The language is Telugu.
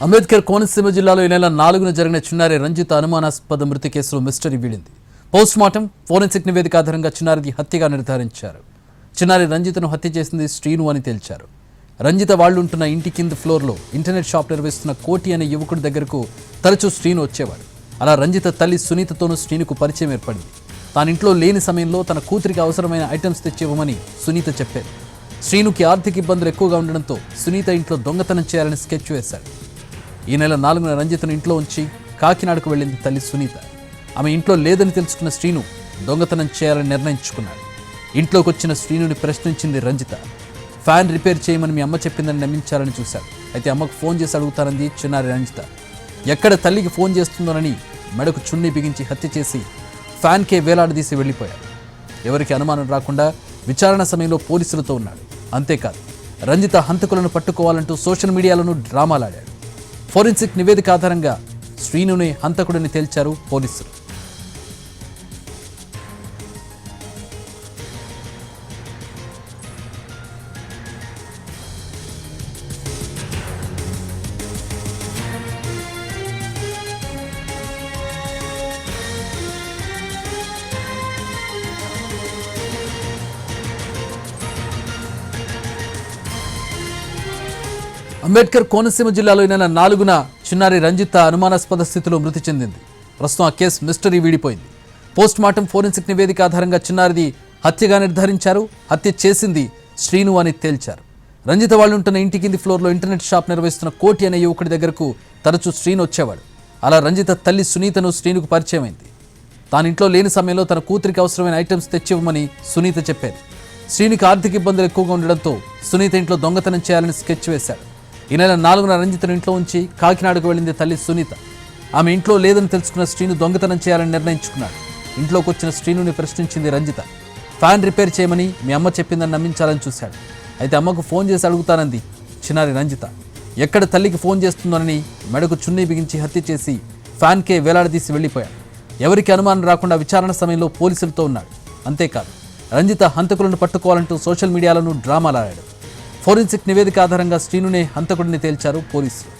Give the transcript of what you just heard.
అంబేద్కర్ కోనసీమ జిల్లాలో ఈ నెల 4న జరిగిన చిన్నారి రంజిత అనుమానాస్పద మృతి కేసులో మిస్టరీ వీడింది. పోస్ట్మార్టం ఫోరెన్సిక్ నివేదిక ఆధారంగా చిన్నారిది హత్యగా నిర్ధారించారు. చిన్నారి రంజితను హత్య చేసింది శ్రీను అని తేల్చారు. రంజిత వాళ్లుంటున్న ఇంటి కింది ఫ్లోర్లో ఇంటర్నెట్ షాప్ నిర్వహిస్తున్న కోటి అనే యువకుడి దగ్గరకు తరచూ శ్రీను వచ్చేవాడు. అలా రంజిత తల్లి సునీతతోనూ శ్రీనుకు పరిచయం ఏర్పడింది. తానింట్లో లేని సమయంలో తన కూతురికి అవసరమైన ఐటమ్స్ తెచ్చివ్వమని సునీత చెప్పారు. శ్రీనుకి ఆర్థిక ఇబ్బందులు ఎక్కువగా ఉండడంతో సునీత ఇంట్లో దొంగతనం చేయాలని స్కెచ్ వేశాడు. ఈ నెల 4న రంజితను ఇంట్లో ఉంచి కాకినాడకు వెళ్ళింది తల్లి సునీత. ఆమె ఇంట్లో లేదని తెలుసుకున్న శ్రీను దొంగతనం చేయాలని నిర్ణయించుకున్నాడు. ఇంట్లోకి వచ్చిన శ్రీనుని ప్రశ్నించింది రంజిత. ఫ్యాన్ రిపేర్ చేయమని మీ అమ్మ చెప్పిందని నమ్మించాలని చూశాడు. అయితే అమ్మకు ఫోన్ చేసి అడుగుతానంది చిన్నారి రంజిత. ఎక్కడ తల్లికి ఫోన్ చేస్తుందోనని మెడకు చున్నీ బిగించి హత్య చేసి ఫ్యాన్కే వేలాడదీసి వెళ్ళిపోయాడు. ఎవరికి అనుమానం రాకుండా విచారణ సమయంలో పోలీసులతో ఉన్నాడు. అంతేకాదు రంజిత హంతకులను పట్టుకోవాలంటూ సోషల్ మీడియాలోనూ డ్రామాలాడాడు. ఫోరెన్సిక్ నివేదిక ఆధారంగా శ్రీనుని హంతకుడిని తేల్చారు పోలీసులు. అంబేద్కర్ కోనసీమ జిల్లాలో ఈ నెల 4న చిన్నారి రంజిత అనుమానాస్పద స్థితిలో మృతి చెందింది. ప్రస్తుతం ఆ కేసు మిస్టరీ వీడిపోయింది. పోస్ట్మార్టం ఫోరెన్సిక్ నివేదిక ఆధారంగా చిన్నారిది హత్యగా నిర్ధారించారు. హత్య చేసింది శ్రీను అని తేల్చారు. రంజిత వాళ్ళుంటున్న ఇంటి కింది ఫ్లోర్లో ఇంటర్నెట్ షాప్ నిర్వహిస్తున్న కోటి అనే యువకుడి దగ్గరకు తరచూ శ్రీను వచ్చేవాడు. అలా రంజిత తల్లి సునీతను శ్రీనుకు పరిచయమైంది. తానింట్లో లేని సమయంలో తన కూతురికి అవసరమైన ఐటమ్స్ తెచ్చివ్వమని సునీత చెప్పారు. శ్రీనుకి ఆర్థిక ఇబ్బందులు ఎక్కువగా ఉండడంతో సునీత ఇంట్లో దొంగతనం చేయాలని స్కెచ్ వేశాడు. ఈ నెల 4న రంజితను ఇంట్లో ఉంచి కాకినాడకు వెళ్ళింది తల్లి సునీత. ఆమె ఇంట్లో లేదని తెలుసుకున్న శ్రీను దొంగతనం చేయాలని నిర్ణయించుకున్నాడు. ఇంట్లోకి వచ్చిన శ్రీనుని ప్రశ్నించింది రంజిత. ఫ్యాన్ రిపేర్ చేయమని మీ అమ్మ చెప్పిందని నమ్మించాలని చూశాడు. అయితే అమ్మకు ఫోన్ చేసి అడుగుతానంది చిన్నారి రంజిత. ఎక్కడ తల్లికి ఫోన్ చేస్తుందోనని మెడకు చున్నీ బిగించి హత్య చేసి ఫ్యాన్కే వేలాడదీసి వెళ్ళిపోయాడు. ఎవరికి అనుమానం రాకుండా విచారణ సమయంలో పోలీసులతో ఉన్నాడు. అంతేకాదు రంజిత హంతకులను పట్టుకోవాలంటూ సోషల్ మీడియాలోనూ డ్రామాలాడాడు. ఫోరెన్సిక్ నివేదిక ఆధారంగా శ్రీనునే హంతకుడిని తేల్చారు పోలీసులు.